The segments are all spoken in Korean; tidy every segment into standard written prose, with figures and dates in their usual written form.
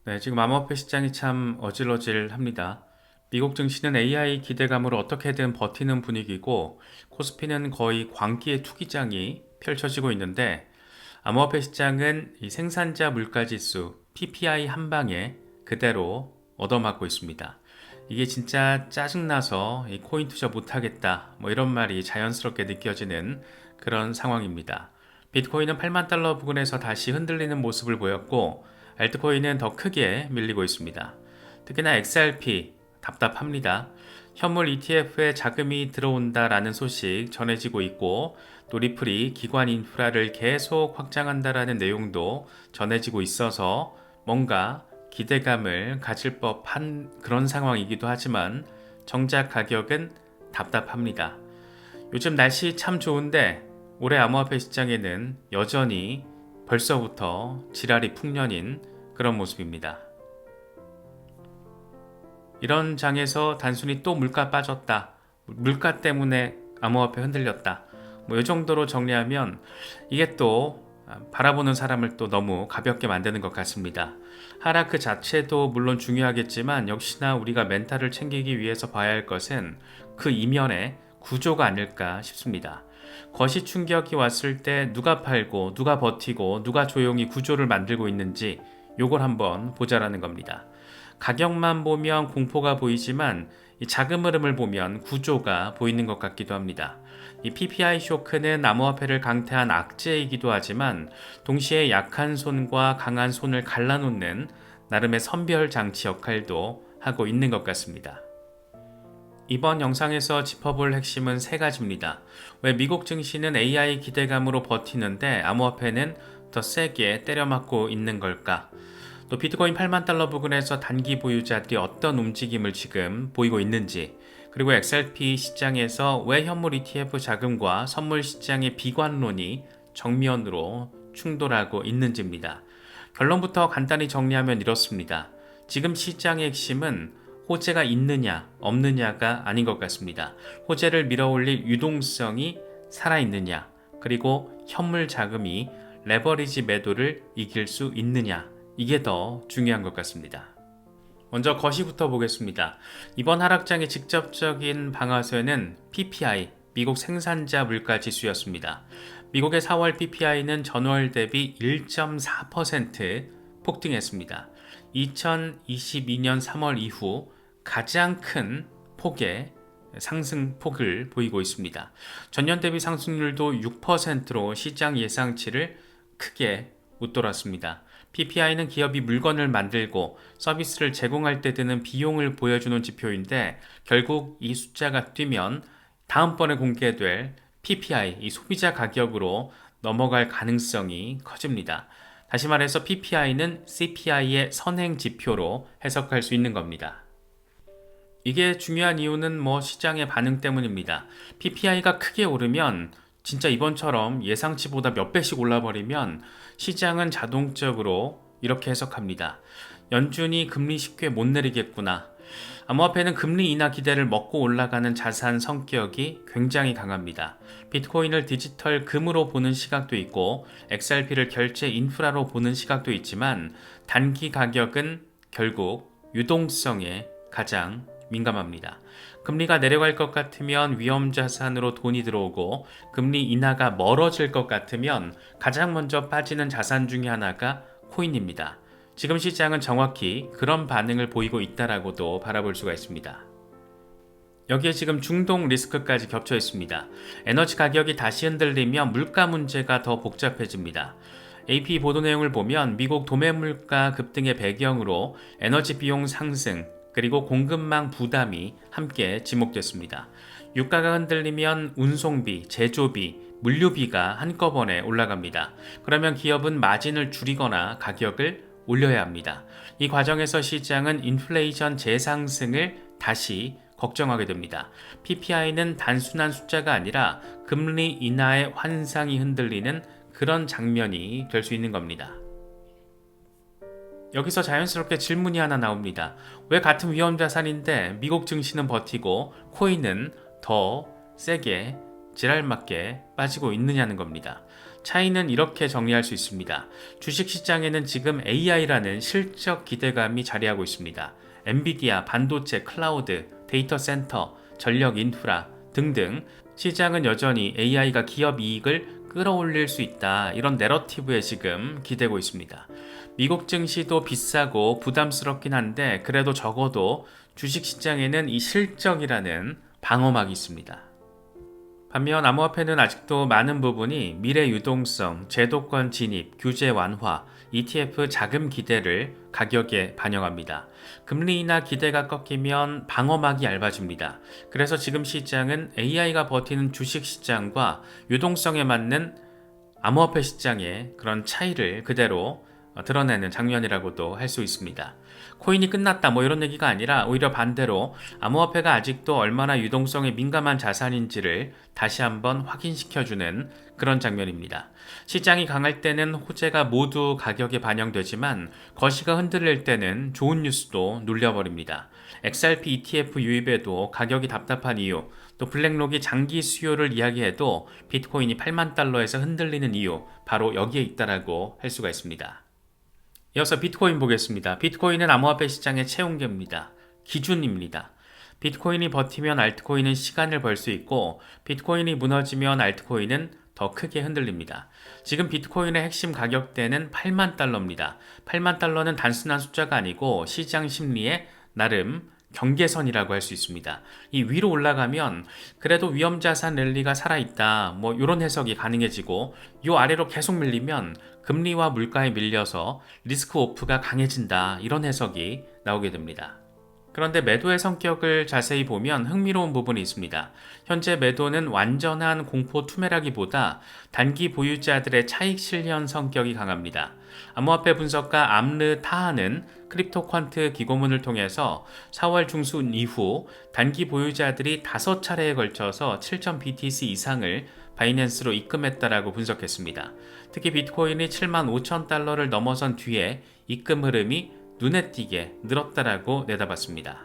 네, 지금 암호화폐 시장이 참 어질어질합니다. 미국 증시는 AI 기대감으로 어떻게든 버티는 분위기고 코스피는 거의 광기의 투기장이 펼쳐지고 있는데 암호화폐 시장은 이 생산자 물가지수 PPI 한 방에 그대로 얻어맞고 있습니다. 이게 진짜 짜증나서 이 코인 투자 못하겠다 뭐 이런 말이 자연스럽게 느껴지는 그런 상황입니다. 비트코인은 8만 달러 부근에서 다시 흔들리는 모습을 보였고 알트코인은 더 크게 밀리고 있습니다. 특히나 XRP 답답합니다. 현물 ETF에 자금이 들어온다라는 소식 전해지고 있고 또 리플이 기관 인프라를 계속 확장한다라는 내용도 전해지고 있어서 뭔가 기대감을 가질 법한 그런 상황이기도 하지만 정작 가격은 답답합니다. 요즘 날씨 참 좋은데 올해 암호화폐 시장에는 여전히 벌써부터 지랄이 풍년인 그런 모습입니다. 이런 장에서 단순히 또 물가 빠졌다, 물가 때문에 암호화폐 흔들렸다, 뭐 이 정도로 정리하면 이게 또 바라보는 사람을 또 너무 가볍게 만드는 것 같습니다. 하락 그 자체도 물론 중요하겠지만 역시나 우리가 멘탈을 챙기기 위해서 봐야 할 것은 그 이면의 구조가 아닐까 싶습니다. 거시 충격이 왔을 때 누가 팔고 누가 버티고 누가 조용히 구조를 만들고 있는지 요걸 한번 보자라는 겁니다. 가격만 보면 공포가 보이지만 이 자금 흐름을 보면 구조가 보이는 것 같기도 합니다. 이 PPI 쇼크는 암호화폐를 강타한 악재이기도 하지만 동시에 약한 손과 강한 손을 갈라놓는 나름의 선별 장치 역할도 하고 있는 것 같습니다. 이번 영상에서 짚어볼 핵심은 세 가지입니다. 왜 미국 증시는 AI 기대감으로 버티는데 암호화폐는 더 세게 때려맞고 있는 걸까? 또 비트코인 8만 달러 부근에서 단기 보유자들이 어떤 움직임을 지금 보이고 있는지, 그리고 XRP 시장에서 왜 현물 ETF 자금과 선물 시장의 비관론이 정면으로 충돌하고 있는지입니다. 결론부터 간단히 정리하면 이렇습니다. 지금 시장의 핵심은 호재가 있느냐 없느냐가 아닌 것 같습니다. 호재를 밀어올릴 유동성이 살아있느냐, 그리고 현물 자금이 레버리지 매도를 이길 수 있느냐, 이게 더 중요한 것 같습니다. 먼저 거시부터 보겠습니다. 이번 하락장의 직접적인 방아쇠는 PPI, 미국 생산자 물가 지수였습니다. 미국의 4월 PPI는 전월 대비 1.4% 폭등했습니다. 2022년 3월 이후 가장 큰 폭의 상승폭을 보이고 있습니다. 전년 대비 상승률도 6%로 시장 예상치를 크게 웃돌았습니다. PPI는 기업이 물건을 만들고 서비스를 제공할 때 드는 비용을 보여주는 지표인데 결국 이 숫자가 뛰면 다음번에 공개될 PPI, 이 소비자 가격으로 넘어갈 가능성이 커집니다. 다시 말해서 PPI는 CPI의 선행 지표로 해석할 수 있는 겁니다. 이게 중요한 이유는 시장의 반응 때문입니다. PPI가 크게 오르면 진짜 이번처럼 예상치보다 몇 배씩 올라버리면 시장은 자동적으로 이렇게 해석합니다. 연준이 금리 쉽게 못 내리겠구나. 암호화폐는 금리 인하 기대를 먹고 올라가는 자산 성격이 굉장히 강합니다. 비트코인을 디지털 금으로 보는 시각도 있고 XRP를 결제 인프라로 보는 시각도 있지만 단기 가격은 결국 유동성에 가장 민감합니다. 금리가 내려갈 것 같으면 위험 자산으로 돈이 들어오고 금리 인하가 멀어질 것 같으면 가장 먼저 빠지는 자산 중에 하나가 코인입니다. 지금 시장은 정확히 그런 반응을 보이고 있다라고도 바라볼 수가 있습니다. 여기에 지금 중동 리스크까지 겹쳐 있습니다. 에너지 가격이 다시 흔들리면 물가 문제가 더 복잡해집니다. AP 보도 내용을 보면 미국 도매 물가 급등의 배경으로 에너지 비용 상승, 그리고 공급망 부담이 함께 지목됐습니다. 유가가 흔들리면 운송비, 제조비, 물류비가 한꺼번에 올라갑니다. 그러면 기업은 마진을 줄이거나 가격을 올려야 합니다. 이 과정에서 시장은 인플레이션 재상승을 다시 걱정하게 됩니다. PPI는 단순한 숫자가 아니라 금리 인하의 환상이 흔들리는 그런 장면이 될 수 있는 겁니다. 여기서 자연스럽게 질문이 하나 나옵니다. 왜 같은 위험 자산인데 미국 증시는 버티고 코인은 더 세게 지랄맞게 빠지고 있느냐는 겁니다. 차이는 이렇게 정리할 수 있습니다. 주식시장에는 지금 AI라는 실적 기대감이 자리하고 있습니다. 엔비디아, 반도체, 클라우드, 데이터 센터, 전력 인프라 등등 시장은 여전히 AI가 기업 이익을 끌어올릴 수 있다. 이런 내러티브에 지금 기대고 있습니다. 미국 증시도 비싸고 부담스럽긴 한데 그래도 적어도 주식시장에는 이 실적이라는 방어막이 있습니다. 반면 암호화폐는 아직도 많은 부분이 미래 유동성, 제도권 진입, 규제 완화, ETF 자금 기대를 가격에 반영합니다. 금리 인하 기대가 꺾이면 방어막이 얇아집니다. 그래서 지금 시장은 AI가 버티는 주식 시장과 유동성에 맞는 암호화폐 시장의 그런 차이를 그대로 드러내는 장면이라고도 할 수 있습니다. 코인이 끝났다 뭐 이런 얘기가 아니라 오히려 반대로 암호화폐가 아직도 얼마나 유동성에 민감한 자산인지를 다시 한번 확인시켜주는 그런 장면입니다. 시장이 강할 때는 호재가 모두 가격에 반영되지만 거시가 흔들릴 때는 좋은 뉴스도 눌려버립니다. XRP ETF 유입에도 가격이 답답한 이유, 또 블랙록이 장기 수요를 이야기해도 비트코인이 8만 달러에서 흔들리는 이유, 바로 여기에 있다라고 할 수가 있습니다. 이어서 비트코인 보겠습니다. 비트코인은 암호화폐 시장의 체온계입니다. 기준입니다. 비트코인이 버티면 알트코인은 시간을 벌 수 있고 비트코인이 무너지면 알트코인은 더 크게 흔들립니다. 지금 비트코인의 핵심 가격대는 8만 달러입니다. 8만 달러는 단순한 숫자가 아니고 시장 심리의 나름 경계선이라고 할 수 있습니다. 이 위로 올라가면 그래도 위험자산 랠리가 살아있다 뭐 이런 해석이 가능해지고 이 아래로 계속 밀리면 금리와 물가에 밀려서 리스크 오프가 강해진다 이런 해석이 나오게 됩니다. 그런데 매도의 성격을 자세히 보면 흥미로운 부분이 있습니다. 현재 매도는 완전한 공포 투매라기보다 단기 보유자들의 차익 실현 성격이 강합니다. 암호화폐 분석가 암르 타하는 크립토 퀀트 기고문을 통해서 4월 중순 이후 단기 보유자들이 5차례에 걸쳐서 7,000 BTC 이상을 바이낸스로 입금했다라고 분석했습니다. 특히 비트코인이 7만 5천 달러를 넘어선 뒤에 입금 흐름이 눈에 띄게 늘었다라고 내다봤습니다.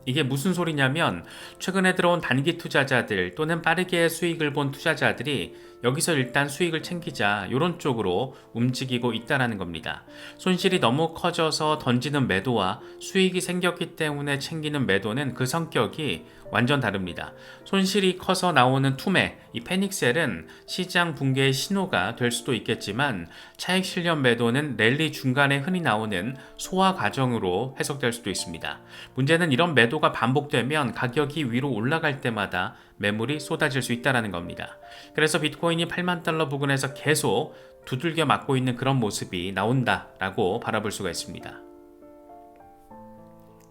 이게 무슨 소리냐면 최근에 들어온 단기 투자자들 또는 빠르게 수익을 본 투자자들이 여기서 일단 수익을 챙기자 이런 쪽으로 움직이고 있다는 겁니다. 손실이 너무 커져서 던지는 매도와 수익이 생겼기 때문에 챙기는 매도는 그 성격이 완전 다릅니다. 손실이 커서 나오는 투매, 이 패닉셀은 시장 붕괴의 신호가 될 수도 있겠지만 차익 실현 매도는 랠리 중간에 흔히 나오는 소화 과정으로 해석될 수도 있습니다. 문제는 이런 매도가 반복되면 가격이 위로 올라갈 때마다 매물이 쏟아질 수 있다는 겁니다. 그래서 비트코인이 8만 달러 부근에서 계속 두들겨 맞고 있는 그런 모습이 나온다라고 바라볼 수가 있습니다.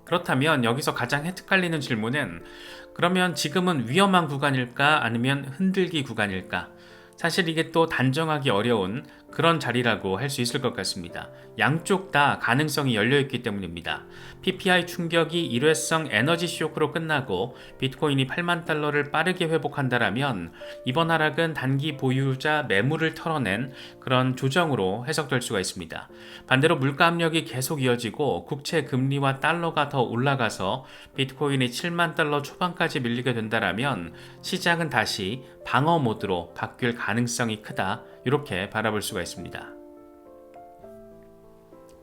그렇다면 여기서 가장 헷갈리는 질문은 그러면 지금은 위험한 구간일까 아니면 흔들기 구간일까? 사실 이게 또 단정하기 어려운 그런 자리라고 할 수 있을 것 같습니다. 양쪽 다 가능성이 열려있기 때문입니다. PPI 충격이 일회성 에너지 쇼크로 끝나고 비트코인이 8만 달러를 빠르게 회복한다라면 이번 하락은 단기 보유자 매물을 털어낸 그런 조정으로 해석될 수가 있습니다. 반대로 물가 압력이 계속 이어지고 국채 금리와 달러가 더 올라가서 비트코인이 7만 달러 초반까지 밀리게 된다라면 시장은 다시 방어 모드로 바뀔 가능성이 크다 이렇게 바라볼 수가 있습니다.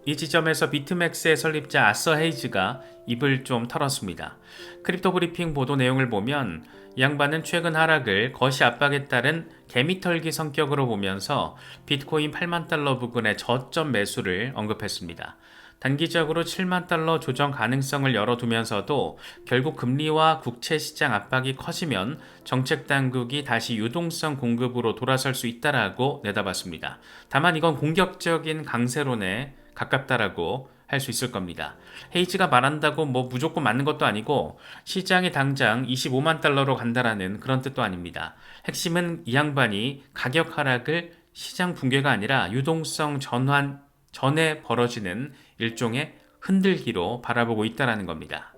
이 지점에서 비트맥스의 설립자 아서 헤이즈가 입을 좀 털었습니다. 크립토 브리핑 보도 내용을 보면 이 양반은 최근 하락을 거시 압박에 따른 개미털기 성격으로 보면서 비트코인 8만 달러 부근의 저점 매수를 언급했습니다. 단기적으로 7만 달러 조정 가능성을 열어두면서도 결국 금리와 국채 시장 압박이 커지면 정책 당국이 다시 유동성 공급으로 돌아설 수 있다라고 내다봤습니다. 다만 이건 공격적인 강세론에 가깝다라고 할 수 있을 겁니다. 헤이즈가 말한다고 뭐 무조건 맞는 것도 아니고 시장이 당장 25만 달러로 간다라는 그런 뜻도 아닙니다. 핵심은 이 양반이 가격 하락을 시장 붕괴가 아니라 유동성 전환 전에 벌어지는 일종의 흔들기로 바라보고 있다는 겁니다.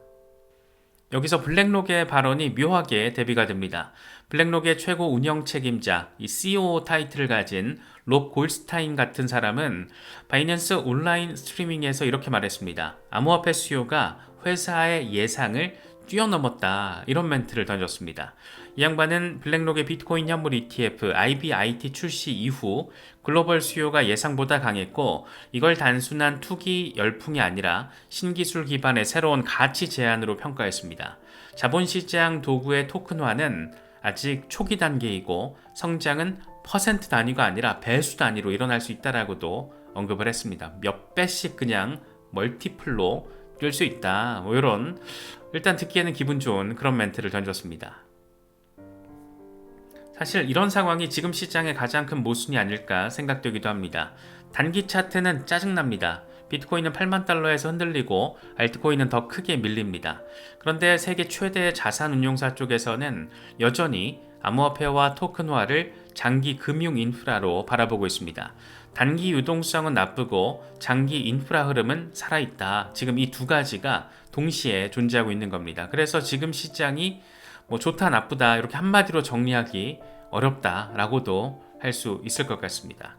여기서 블랙록의 발언이 묘하게 대비가 됩니다. 블랙록의 최고 운영 책임자, 이 COO 타이틀을 가진 롭 골스타인 같은 사람은 바이낸스 온라인 스트리밍에서 이렇게 말했습니다. 암호화폐 수요가 회사의 예상을 뛰어넘었다. 이런 멘트를 던졌습니다. 이 양반은 블랙록의 비트코인 현물 ETF IBIT 출시 이후 글로벌 수요가 예상보다 강했고 이걸 단순한 투기 열풍이 아니라 신기술 기반의 새로운 가치 제안으로 평가했습니다. 자본시장 도구의 토큰화는 아직 초기 단계이고 성장은 퍼센트 단위가 아니라 배수 단위로 일어날 수 있다라고도 언급을 했습니다. 몇 배씩 그냥 멀티플로 뛸 수 있다. 뭐 이런 일단 듣기에는 기분 좋은 그런 멘트를 던졌습니다. 사실 이런 상황이 지금 시장의 가장 큰 모순이 아닐까 생각되기도 합니다. 단기 차트는 짜증납니다. 비트코인은 8만 달러에서 흔들리고 알트코인은 더 크게 밀립니다. 그런데 세계 최대의 자산 운용사 쪽에서는 여전히 암호화폐와 토큰화를 장기 금융 인프라로 바라보고 있습니다. 단기 유동성은 나쁘고 장기 인프라 흐름은 살아있다. 지금 이 두 가지가 동시에 존재하고 있는 겁니다. 그래서 지금 시장이 뭐 좋다 나쁘다 이렇게 한마디로 정리하기 어렵다라고도 할 수 있을 것 같습니다.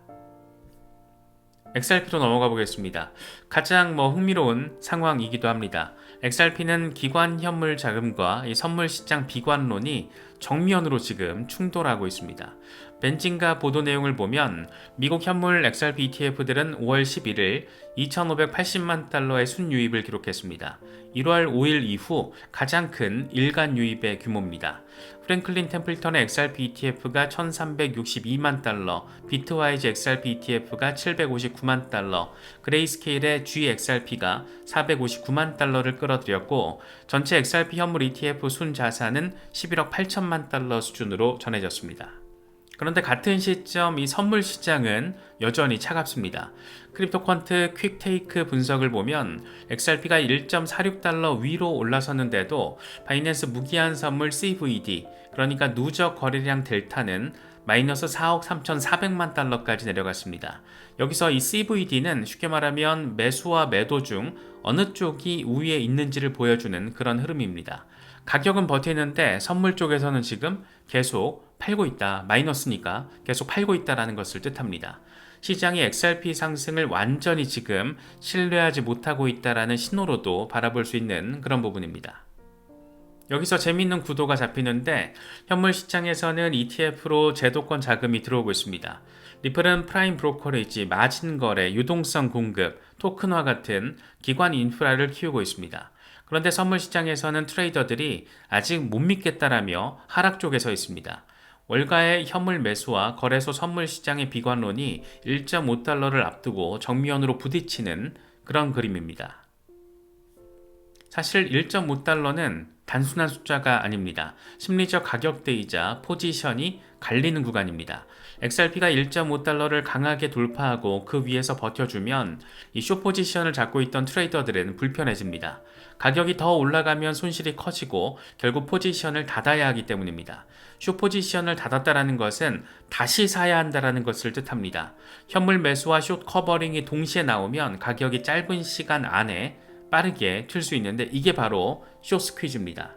XRP로 넘어가 보겠습니다. 가장 흥미로운 상황이기도 합니다. XRP는 기관 현물 자금과 이 선물 시장 비관론이 정면으로 지금 충돌하고 있습니다. 벤진가 보도 내용을 보면 미국 현물 XRP ETF들은 5월 11일 2,580만 달러의 순유입을 기록했습니다. 1월 5일 이후 가장 큰 일간 유입의 규모입니다. 프랭클린 템플턴의 XRP ETF가 1,362만 달러, 비트와이즈 XRP ETF가 759만 달러, 그레이스케일의 GXRP가 459만 달러를 끌어들였고 전체 XRP 현물 ETF 순 자산은 11억 8천만 달러 수준으로 전해졌습니다. 그런데 같은 시점 이 선물 시장은 여전히 차갑습니다. 크립토퀀트 퀵테이크 분석을 보면 XRP가 1.46달러 위로 올라섰는데도 바이낸스 무기한 선물 CVD, 그러니까 누적 거래량 델타는 마이너스 4억 3,400만 달러까지 내려갔습니다. 여기서 이 CVD는 쉽게 말하면 매수와 매도 중 어느 쪽이 우위에 있는지를 보여주는 그런 흐름입니다. 가격은 버티는데 선물 쪽에서는 지금 계속 팔고 있다. 마이너스니까 계속 팔고 있다라는 것을 뜻합니다. 시장이 XRP 상승을 완전히 지금 신뢰하지 못하고 있다라는 신호로도 바라볼 수 있는 그런 부분입니다. 여기서 재미있는 구도가 잡히는데 현물 시장에서는 ETF로 제도권 자금이 들어오고 있습니다. 리플은 프라임 브로커리지, 마진 거래, 유동성 공급, 토큰화 같은 기관 인프라를 키우고 있습니다. 그런데 선물 시장에서는 트레이더들이 아직 못 믿겠다라며 하락 쪽에 서 있습니다. 월가의 현물 매수와 거래소 선물 시장의 비관론이 1.5달러를 앞두고 정면으로 부딪히는 그런 그림입니다. 사실 1.5달러는 단순한 숫자가 아닙니다. 심리적 가격대이자 포지션이 갈리는 구간입니다. XRP가 1.5달러를 강하게 돌파하고 그 위에서 버텨주면 이 숏 포지션을 잡고 있던 트레이더들은 불편해집니다. 가격이 더 올라가면 손실이 커지고 결국 포지션을 닫아야 하기 때문입니다. 숏 포지션을 닫았다라는 것은 다시 사야 한다라는 것을 뜻합니다. 현물 매수와 숏 커버링이 동시에 나오면 가격이 짧은 시간 안에 빠르게 튈 수 있는데 이게 바로 숏 스퀴즈입니다.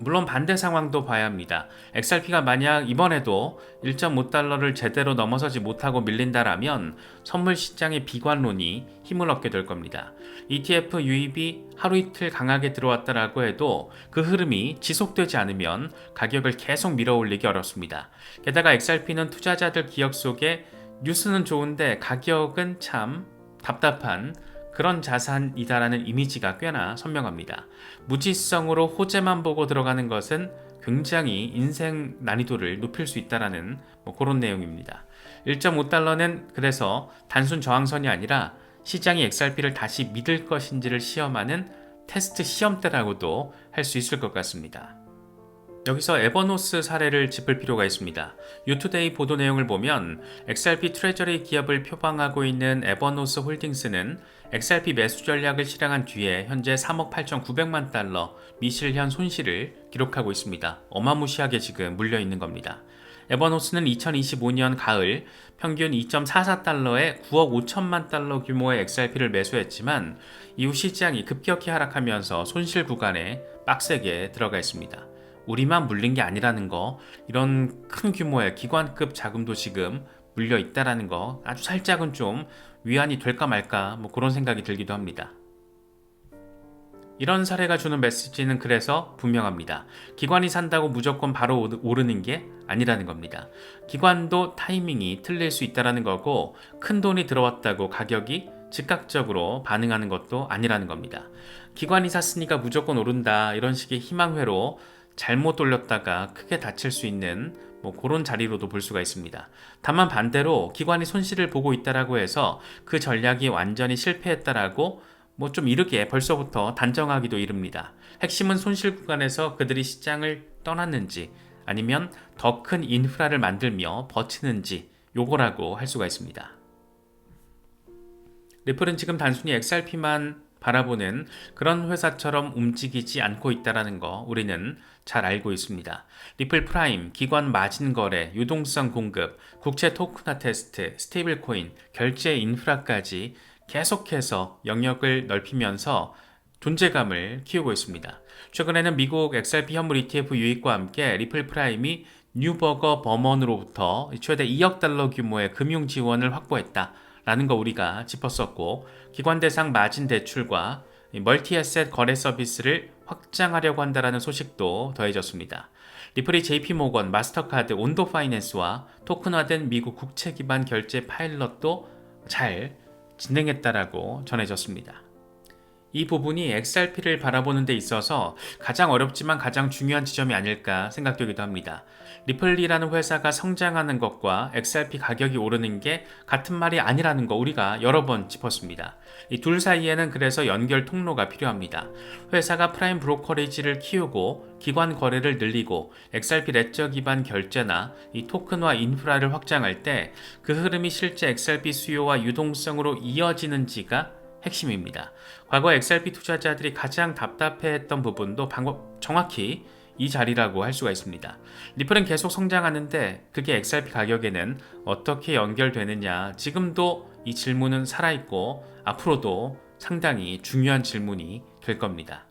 물론 반대 상황도 봐야 합니다. XRP가 만약 이번에도 1.5달러를 제대로 넘어서지 못하고 밀린다라면 선물 시장의 비관론이 힘을 얻게 될 겁니다. ETF 유입이 하루 이틀 강하게 들어왔다라고 해도 그 흐름이 지속되지 않으면 가격을 계속 밀어올리기 어렵습니다. 게다가 XRP는 투자자들 기억 속에 뉴스는 좋은데 가격은 참 답답한 그런 자산이다라는 이미지가 꽤나 선명합니다. 무지성으로 호재만 보고 들어가는 것은 굉장히 인생 난이도를 높일 수 있다라는 그런 내용입니다. 1.5달러는 그래서 단순 저항선이 아니라 시장이 XRP를 다시 믿을 것인지를 시험하는 테스트 시험대라고도 할 수 있을 것 같습니다. 여기서 에버노스 사례를 짚을 필요가 있습니다. 유투데이 보도 내용을 보면 XRP 트레저리 기업을 표방하고 있는 에버노스 홀딩스는 XRP 매수 전략을 실행한 뒤에 현재 3억 8,900만 달러 미실현 손실을 기록하고 있습니다. 어마무시하게 지금 물려 있는 겁니다. 에버노스는 2025년 가을 평균 2.44달러에 9억 5천만 달러 규모의 XRP를 매수했지만 이후 시장이 급격히 하락하면서 손실 구간에 빡세게 들어가 있습니다. 우리만 물린 게 아니라는 거, 이런 큰 규모의 기관급 자금도 지금 물려 있다라는 거 아주 살짝은 좀 위안이 될까 말까 그런 생각이 들기도 합니다. 이런 사례가 주는 메시지는 그래서 분명합니다. 기관이 산다고 무조건 바로 오르는 게 아니라는 겁니다. 기관도 타이밍이 틀릴 수 있다는 거고 큰 돈이 들어왔다고 가격이 즉각적으로 반응하는 것도 아니라는 겁니다. 기관이 샀으니까 무조건 오른다 이런 식의 희망회로 잘못 돌렸다가 크게 다칠 수 있는 그런 자리로도 볼 수가 있습니다. 다만 반대로 기관이 손실을 보고 있다라고 해서 그 전략이 완전히 실패했다라고 좀 이르게 벌써부터 단정하기도 이릅니다. 핵심은 손실 구간에서 그들이 시장을 떠났는지 아니면 더 큰 인프라를 만들며 버티는지 요거라고 할 수가 있습니다. 리플은 지금 단순히 XRP만 바라보는 그런 회사처럼 움직이지 않고 있다는 거 우리는 잘 알고 있습니다. 리플 프라임, 기관 마진 거래, 유동성 공급, 국채 토큰화 테스트, 스테이블 코인, 결제 인프라까지 계속해서 영역을 넓히면서 존재감을 키우고 있습니다. 최근에는 미국 XRP 현물 ETF 유입과 함께 리플 프라임이 뉴버거 범원으로부터 최대 2억 달러 규모의 금융 지원을 확보했다 라는 거 우리가 짚었었고, 기관 대상 마진 대출과 멀티애셋 거래 서비스를 확장하려고 한다라는 소식도 더해졌습니다. 리플이 JP모건, 마스터카드, 온도파이낸스와 토큰화된 미국 국채 기반 결제 파일럿도 잘 진행했다라고 전해졌습니다. 이 부분이 XRP를 바라보는 데 있어서 가장 어렵지만 가장 중요한 지점이 아닐까 생각되기도 합니다. 리플리라는 회사가 성장하는 것과 XRP 가격이 오르는 게 같은 말이 아니라는 거 우리가 여러 번 짚었습니다. 이 둘 사이에는 그래서 연결 통로가 필요합니다. 회사가 프라임 브로커리지를 키우고 기관 거래를 늘리고 XRP 레저 기반 결제나 이 토큰화 인프라를 확장할 때 그 흐름이 실제 XRP 수요와 유동성으로 이어지는지가 핵심입니다. 과거 XRP 투자자들이 가장 답답해했던 부분도 정확히 이 자리라고 할 수가 있습니다. 리플은 계속 성장하는데 그게 XRP 가격에는 어떻게 연결되느냐, 지금도 이 질문은 살아있고 앞으로도 상당히 중요한 질문이 될 겁니다.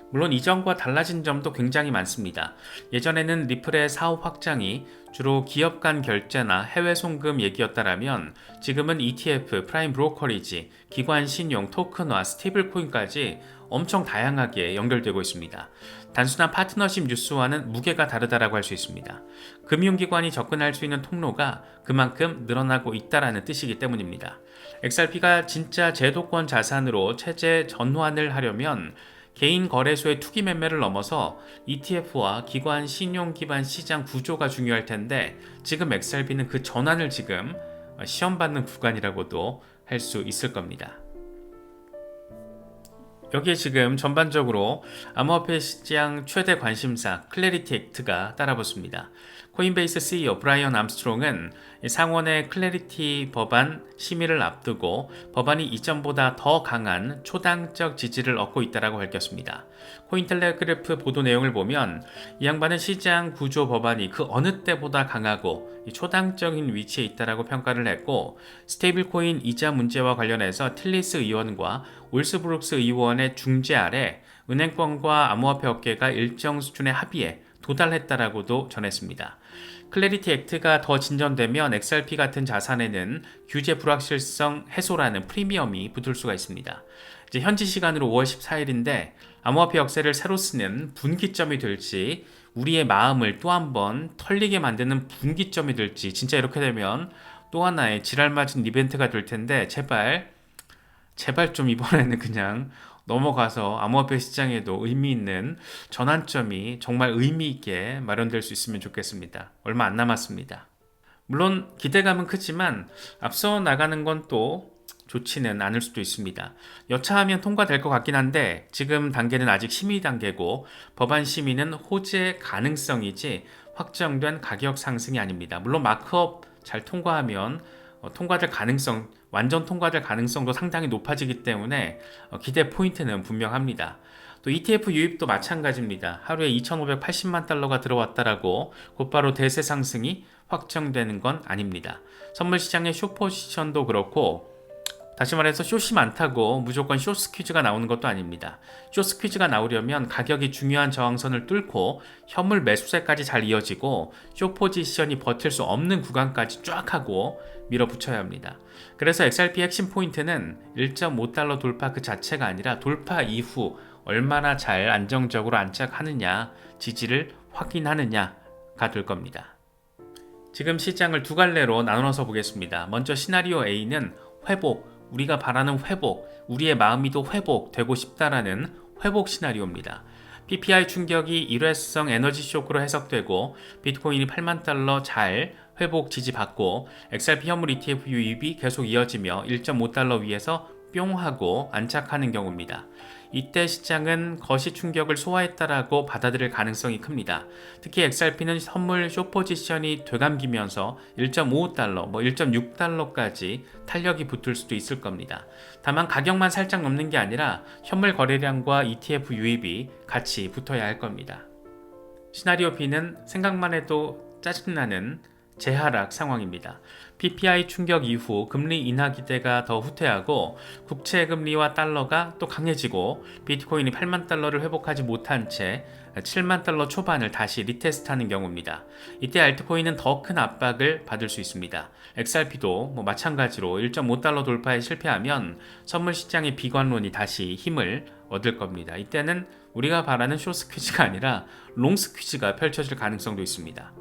물론 이전과 달라진 점도 굉장히 많습니다. 예전에는 리플의 사업 확장이 주로 기업 간 결제나 해외 송금 얘기였다라면 지금은 ETF, 프라임 브로커리지, 기관 신용, 토큰화, 스테이블 코인까지 엄청 다양하게 연결되고 있습니다. 단순한 파트너십 뉴스와는 무게가 다르다라고 할 수 있습니다. 금융기관이 접근할 수 있는 통로가 그만큼 늘어나고 있다라는 뜻이기 때문입니다. XRP가 진짜 제도권 자산으로 체제 전환을 하려면 개인 거래소의 투기 매매를 넘어서 ETF와 기관 신용 기반 시장 구조가 중요할 텐데 지금 XRP는 그 전환을 지금 시험받는 구간이라고도 할 수 있을 겁니다. 여기에 지금 전반적으로 암호화폐 시장 최대 관심사 클래리티 액트가 따라붙습니다. 코인베이스 CEO 브라이언 암스트롱은 상원의 클래리티 법안 심의를 앞두고 법안이 이전보다 더 강한 초당적 지지를 얻고 있다고 밝혔습니다. 코인텔레그래프 보도 내용을 보면 이 양반은 시장 구조 법안이 그 어느 때보다 강하고 초당적인 위치에 있다고 평가를 했고, 스테이블 코인 이자 문제와 관련해서 틸리스 의원과 올스브룩스 의원의 중재 아래 은행권과 암호화폐 업계가 일정 수준의 합의에 도달했다라고도 전했습니다. 클래리티 액트가 더 진전되면 XRP 같은 자산에는 규제 불확실성 해소라는 프리미엄이 붙을 수가 있습니다. 이제 현지 시간으로 5월 14일인데 암호화폐 역사를 새로 쓰는 분기점이 될지, 우리의 마음을 또 한번 털리게 만드는 분기점이 될지, 진짜 이렇게 되면 또 하나의 지랄맞은 이벤트가 될 텐데 제발 좀 이번에는 그냥 넘어가서 암호화폐 시장에도 의미 있는 전환점이 정말 의미 있게 마련될 수 있으면 좋겠습니다. 얼마 안 남았습니다. 물론 기대감은 크지만 앞서 나가는 건 또 좋지는 않을 수도 있습니다. 여차하면 통과될 것 같긴 한데 지금 단계는 아직 심의 단계고 법안 심의는 호재 가능성이지 확정된 가격 상승이 아닙니다. 물론 마크업 잘 통과하면 통과될 가능성, 완전 통과될 가능성도 상당히 높아지기 때문에 기대 포인트는 분명합니다. 또 ETF 유입도 마찬가지입니다. 하루에 2,580만 달러가 들어왔다라고 곧바로 대세 상승이 확정되는 건 아닙니다. 선물 시장의 숏포지션도 그렇고 다시 말해서 숏이 많다고 무조건 숏 스퀴즈가 나오는 것도 아닙니다. 숏 스퀴즈가 나오려면 가격이 중요한 저항선을 뚫고 현물 매수세까지 잘 이어지고 숏 포지션이 버틸 수 없는 구간까지 쫙 하고 밀어붙여야 합니다. 그래서 XRP 핵심 포인트는 1.5달러 돌파 그 자체가 아니라 돌파 이후 얼마나 잘 안정적으로 안착하느냐, 지지를 확인하느냐가 될 겁니다. 지금 시장을 두 갈래로 나눠서 보겠습니다. 먼저 시나리오 A는 회복, 우리가 바라는 회복, 우리의 마음이 또 회복되고 싶다라는 회복 시나리오입니다. PPI 충격이 일회성 에너지 쇼크로 해석되고 비트코인이 8만 달러 잘 회복 지지받고 XRP 현물 ETF 유입이 계속 이어지며 1.5달러 위에서 뿅 하고 안착하는 경우입니다. 이때 시장은 거시 충격을 소화했다라고 받아들일 가능성이 큽니다. 특히 XRP는 선물 숏 포지션이 되감기면서 1.5달러, 1.6달러까지 탄력이 붙을 수도 있을 겁니다. 다만 가격만 살짝 넘는 게 아니라 현물 거래량과 ETF 유입이 같이 붙어야 할 겁니다. 시나리오 B는 생각만 해도 짜증나는 재하락 상황입니다. PPI 충격 이후 금리 인하 기대가 더 후퇴하고 국채 금리와 달러가 또 강해지고 비트코인이 8만 달러를 회복하지 못한 채 7만 달러 초반을 다시 리테스트하는 경우입니다. 이때 알트코인은 더 큰 압박을 받을 수 있습니다. XRP도 마찬가지로 1.5달러 돌파에 실패하면 선물 시장의 비관론이 다시 힘을 얻을 겁니다. 이때는 우리가 바라는 숏 스퀴즈가 아니라 롱 스퀴즈가 펼쳐질 가능성도 있습니다.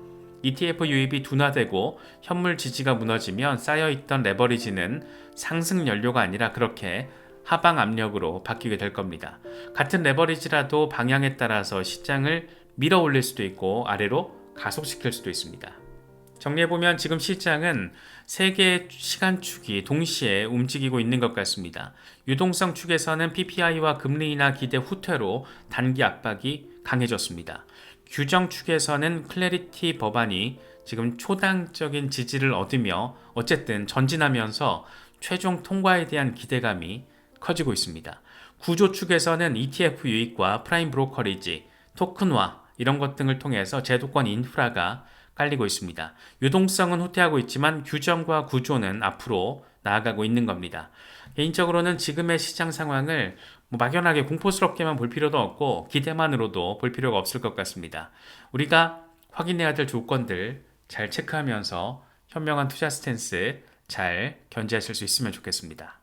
ETF 유입이 둔화되고 현물 지지가 무너지면 쌓여있던 레버리지는 상승 연료가 아니라 그렇게 하방 압력으로 바뀌게 될 겁니다. 같은 레버리지라도 방향에 따라서 시장을 밀어 올릴 수도 있고 아래로 가속시킬 수도 있습니다. 정리해보면 지금 시장은 세 개의 시간축이 동시에 움직이고 있는 것 같습니다. 유동성 축에서는 PPI와 금리 인하 기대 후퇴로 단기 압박이 강해졌습니다. 규정 축에서는 클래리티 법안이 지금 초당적인 지지를 얻으며 어쨌든 전진하면서 최종 통과에 대한 기대감이 커지고 있습니다. 구조 축에서는 ETF 유입과 프라임 브로커리지, 토큰화 이런 것 등을 통해서 제도권 인프라가 깔리고 있습니다. 유동성은 후퇴하고 있지만 규정과 구조는 앞으로 나아가고 있는 겁니다. 개인적으로는 지금의 시장 상황을 막연하게 공포스럽게만 볼 필요도 없고 기대만으로도 볼 필요가 없을 것 같습니다. 우리가 확인해야 될 조건들 잘 체크하면서 현명한 투자 스탠스 잘 견지하실 수 있으면 좋겠습니다.